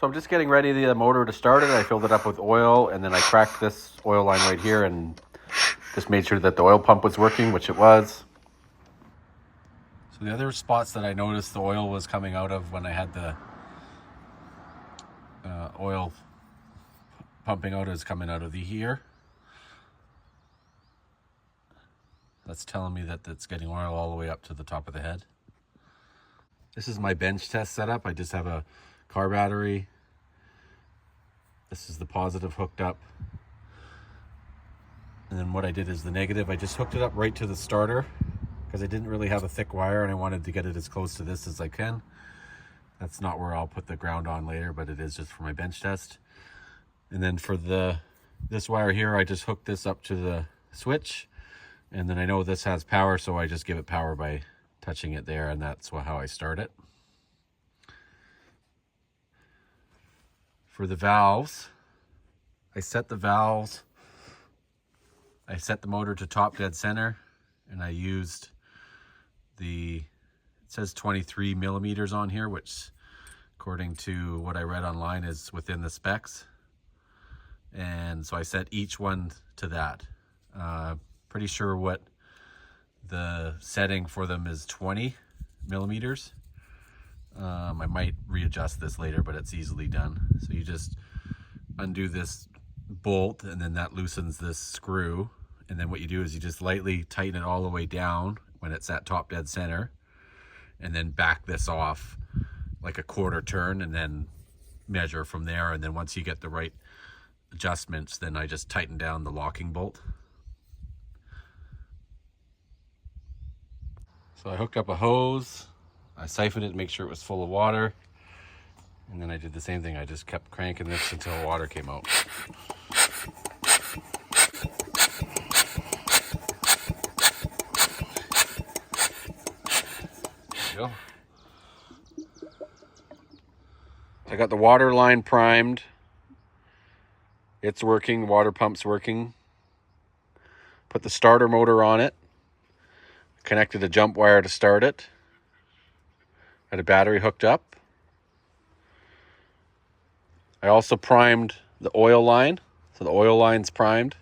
So I'm just getting ready the motor to start it. I filled it up with oil, and then I cracked this oil line right here and just made sure that the oil pump was working, which it was. So the other spots that I noticed the oil was coming out of when I had the oil pumping out is coming out of the here. That's telling me that it's getting oil all the way up to the top of the head. This is my bench test setup. I just have a car battery. This is the positive hooked up. And then what I did is the negative. I just hooked it up right to the starter because I didn't really have a thick wire and I wanted to get it as close to this as I can. That's not where I'll put the ground on later, but it is just for my bench test. And then for this wire here, I just hooked this up to the switch. And then I know this has power, so I just give it power by touching it there, and that's how I start it. For the valves, I set the motor to top dead center, and I used it says 23 millimeters on here, which according to what I read online is within the specs. And so I set each one to that. Pretty sure what the setting for them is 20 millimeters. I might readjust this later, but it's easily done. So you just undo this bolt and then that loosens this screw. And then what you do is you just lightly tighten it all the way down when it's at top dead center, and then back this off like a quarter turn and then measure from there. And then once you get the right adjustments, then I just tighten down the locking bolt. So I hooked up a hose, I siphoned it to make sure it was full of water, and then I did the same thing. I just kept cranking this until water came out. There you go. I got the water line primed. It's working, water pump's working. Put the starter motor on it. Connected a jump wire to start it. Had a battery hooked up. I also primed the oil line. So the oil line's primed.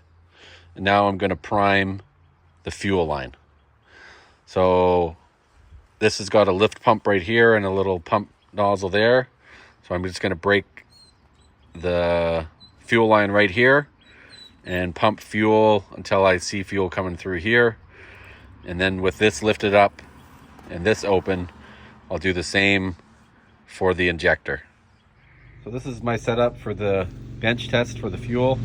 And now I'm going to prime the fuel line. So this has got a lift pump right here and a little pump nozzle there. So I'm just going to break the fuel line right here and pump fuel until I see fuel coming through here. And then with this lifted up and this open, I'll do the same for the injector. So this is my setup for the bench test for the fuel.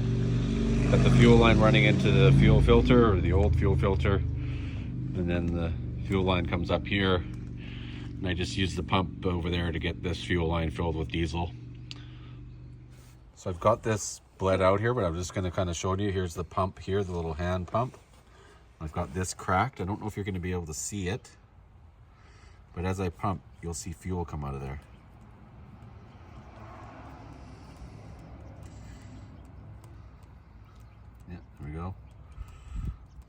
Got the fuel line running into the fuel filter, or the old fuel filter. And then the fuel line comes up here. And I just use the pump over there to get this fuel line filled with diesel. So I've got this bled out here, but I'm just going to kind of show you. Here's the pump here, the little hand pump. I've got this cracked. I don't know if you're going to be able to see it, but as I pump, you'll see fuel come out of there. Yeah, there we go.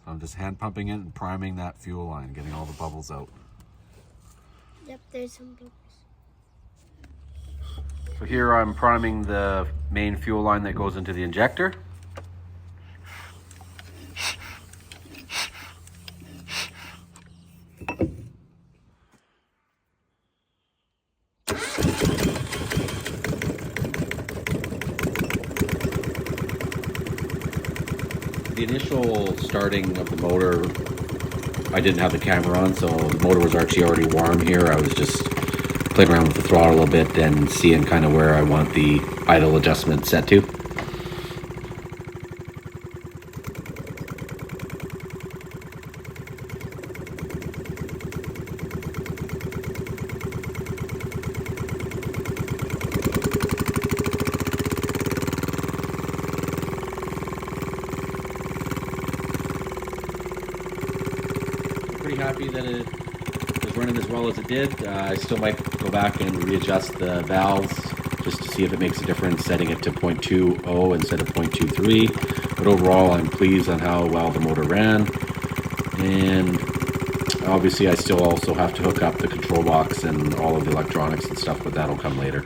So I'm just hand pumping it and priming that fuel line, getting all the bubbles out. Yep, there's some bubbles. So here I'm priming the main fuel line that goes into the injector. The initial starting of the motor, I didn't have the camera on, so the motor was actually already warm here. I was just playing around with the throttle a bit and seeing kind of where I want the idle adjustment set to. Pretty happy that it was running as well as it did. I still might go back and readjust the valves just to see if it makes a difference, setting it to 0.20 instead of 0.23. But overall, I'm pleased on how well the motor ran. And obviously I still also have to hook up the control box and all of the electronics and stuff, but that'll come later.